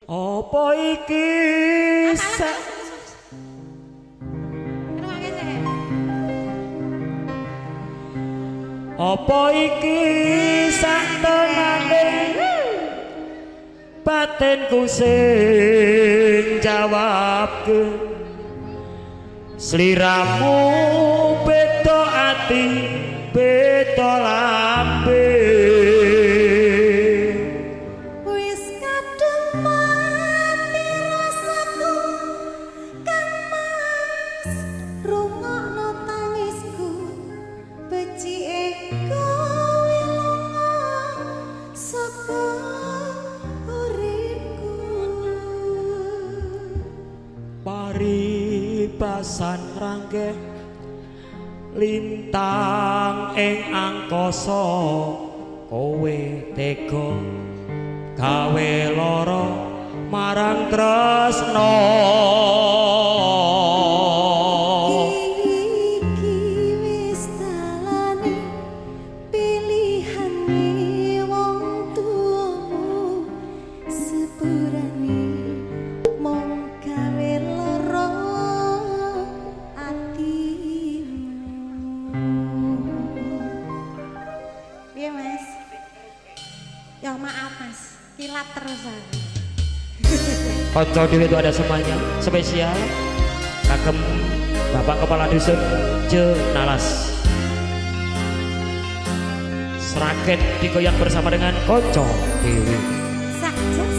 Apa iki Apa iki saktenane batinku sing jawabke sliramu beda ati beda lambe wis kadung mati rasaku kang mas rungokno tangisku becike kowe lunga saka uripku paribasan ranggeh lintang ing angkasa kowe tega gawe lara marang tresna iki wis dalane pilihane wong tuamu sepurane mung gawe lara atimu piye mas ya maaf mas kilat terusan Konco dhewe itu ada semuanya spesial kagem Bapak Kepala Dusun Je Nalas Sragen digoyang bersama dengan Konco Dewi sakjes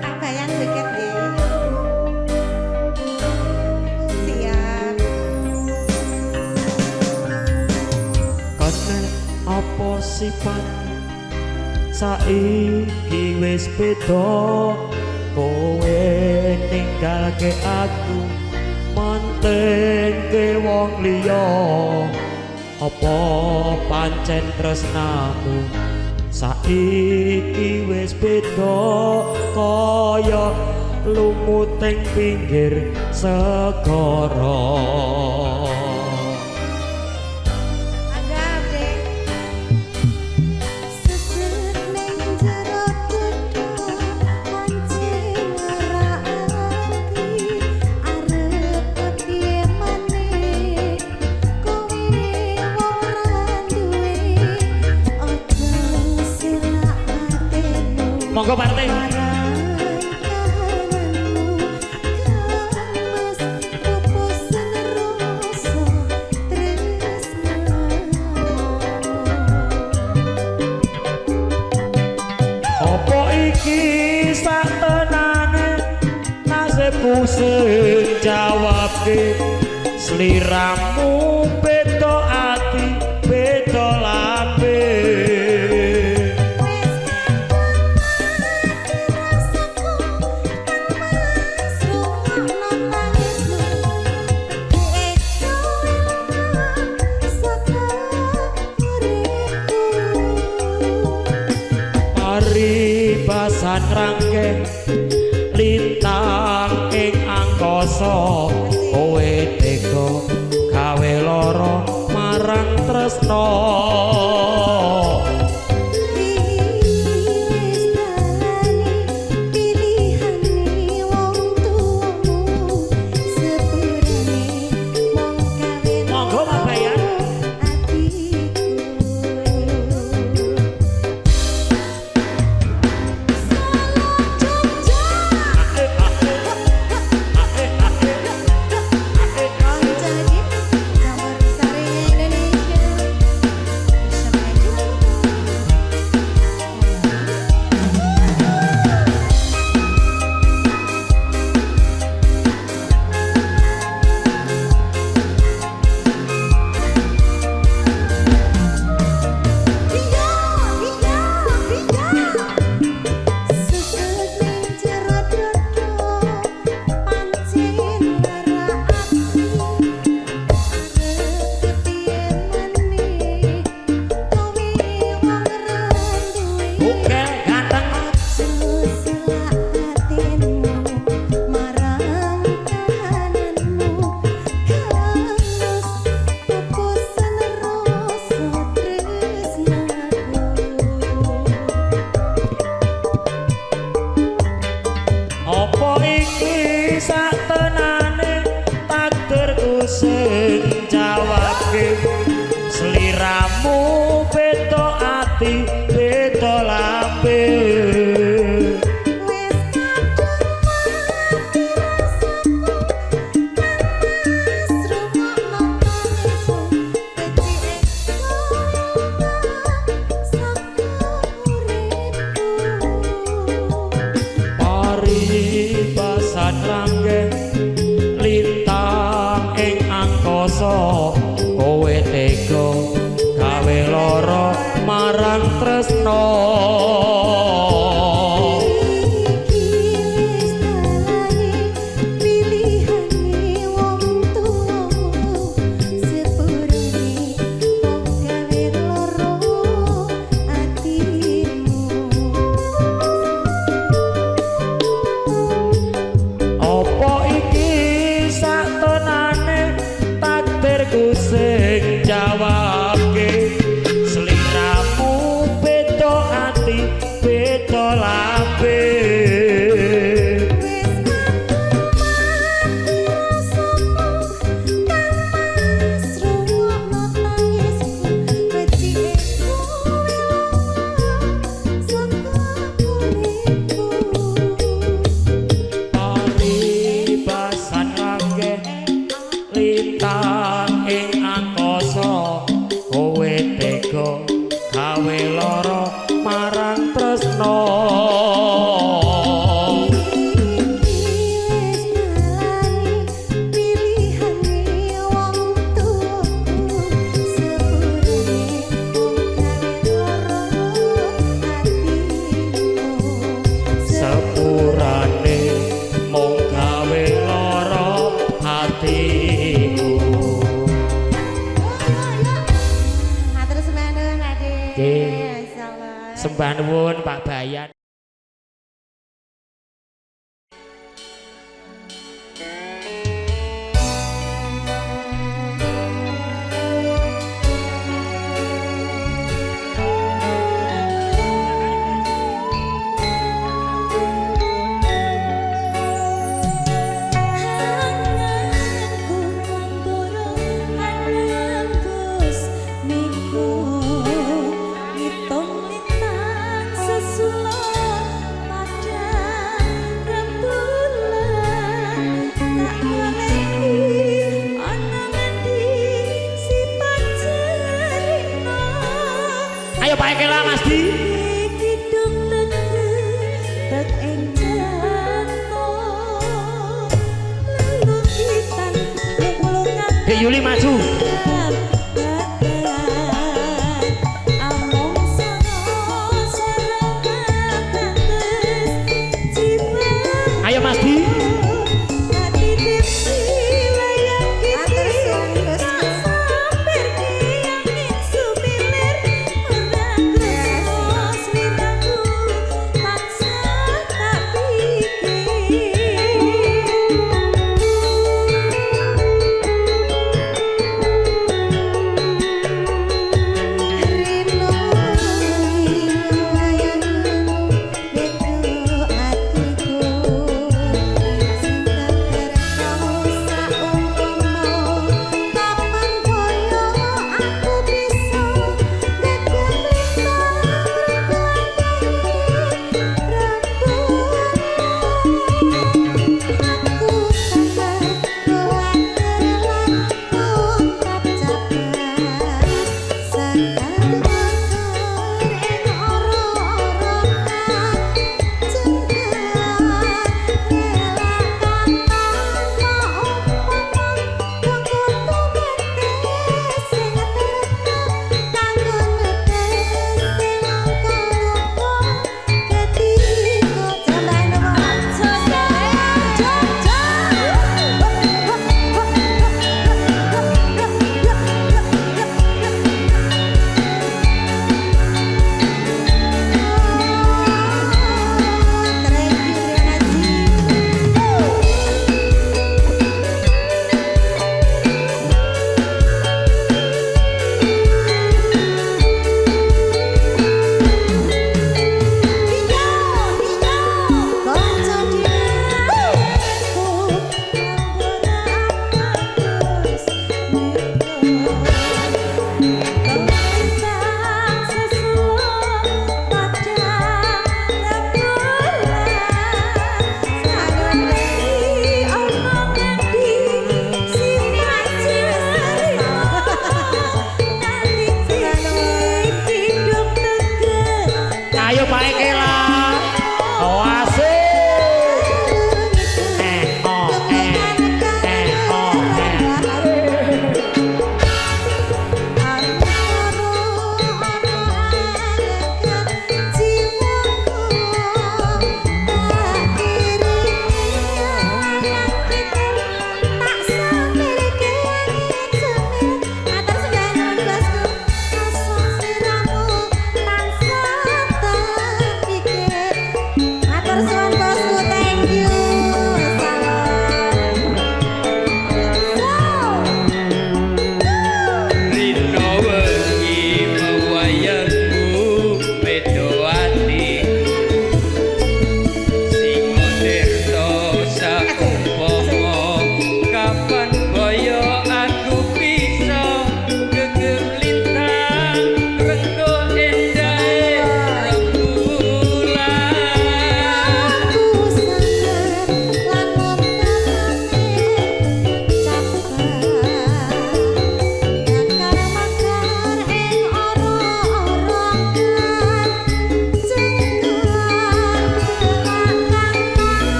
tak bayang deket deh siap Kene apa sifat saiki wis beda kowe ninggalke aku mentengke wong liya apa pancen tresnamu saiki wis beda kaya lumuting pinggir segara anggap deh seset neng jero kudu mancing ngeraki arep kepiye maneh kowe wong randuwe ojo silak batemu monggo Pak RT Apa iki saktenane nasibku sing jawabke sliramu beda ati beda lambe paribasan ranggeng lintang ing angkasa kowe tega gawe lara marang tresna monggo Pak Bayan sing jawabke sliramu beda ati beda lambe lintang ing angkasa kowe tega gawe lara marang tresno sepurane mung gawe lara atiku. Sembah nuwun Pak Bayan. Ayo Pak Ekela Mas Di. Dek Yuli maju. Ayo Mas Di.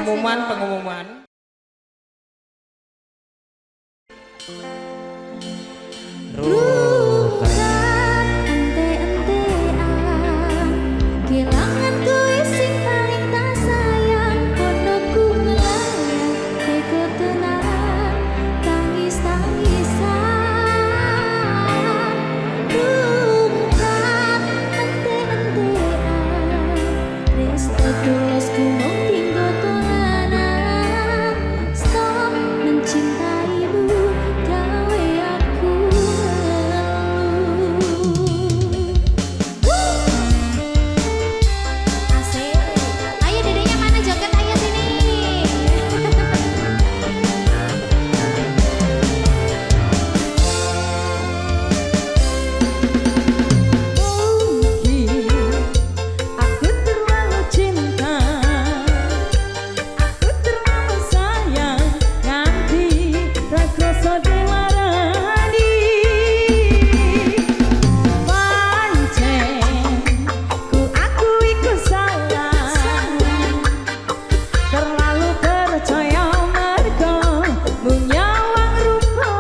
pengumuman. Kelangan kowe sing paling tak sayang, kono ku ngelayang teko tenan, tangis-tangisan. Rungkat ente-entean, resto tulus ku mung tinggo dolanan. Stop mencintaimu, gawe aku Asik. Ayo dedenya mana joget ayo sini. Mungkin aku terlalu cinta, aku terlalu sayang, nganti rakoso dilarani. Pancen ku akui ku salah, terlalu percaya mergo munyawang rupa.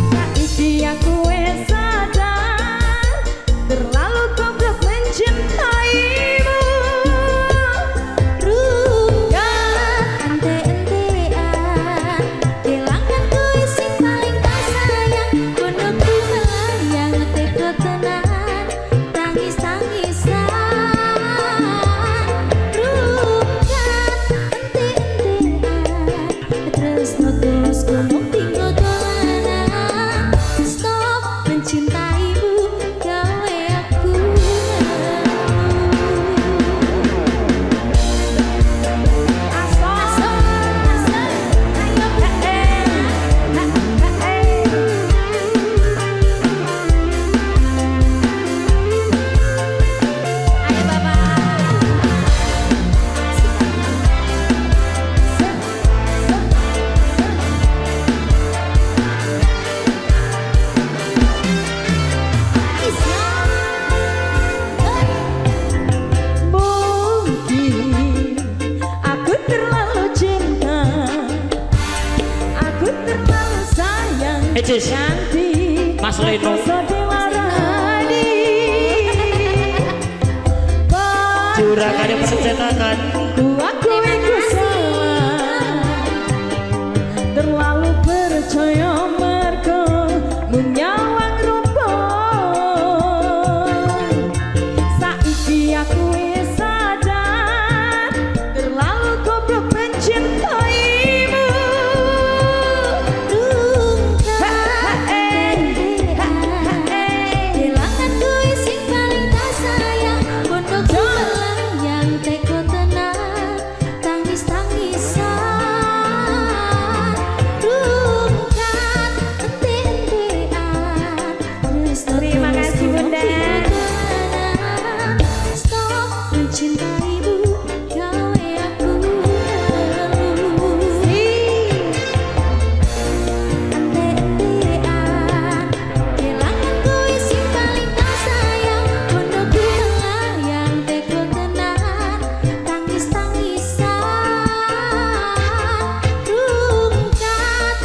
Saiki aku wis sadar, terlalu goblok mencintaimu. Rungkat ente-entean, kelangan kowe sing paling tak sayang, kono ku melayang teko tenan, tangis-tangisan. Rungkat ente-entean, tresno tulus ku mung tinggo dolanan. Stop mencintaimu, gawe aku Ayo Mungkin aku terlalu cinta, aku terlalu sayang, Ecis, nganti Mas Leno. rakoso dilarani. Juragan percetakan Ku akui ku salah, terlalu percaya mergo munyawang rupa. Saiki aku wis sadar, terlalu goblok mencintaimu. kelangan kowe sing paling tak sayang, kono ku melayang teko tenan, tangis-tangisan. Rungkat ente-entean, tresno Terima tulus kasih, ku mung Bunda. tinggo dolanan. Stop mencintaimu, gawe aku ngeluh. Ente-entean, kelangan kowe sing paling tak sayang, kono ku melayang teko tenan, tangis-tangisan. Rungkat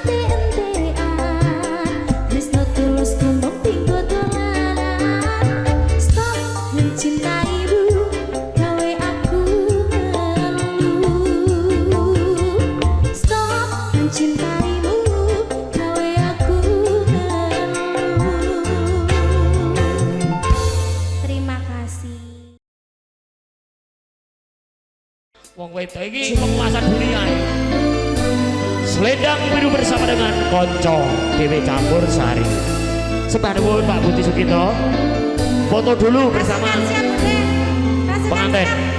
ente-entean, tresno tulus ku mung tinggo dolanan. Stop mencintaimu, gawe aku ngeluh. Stop mencintaimu, gawe aku ngeluh. Terima kasih. wong wedok iki penguasa dunia. Selendang biru bersama dengan konco Dewi Campur Sari. Sembah nuwun Pak Budi Sukito. Foto dulu bersama Siap, Bunda. Kasih pengantin. siap.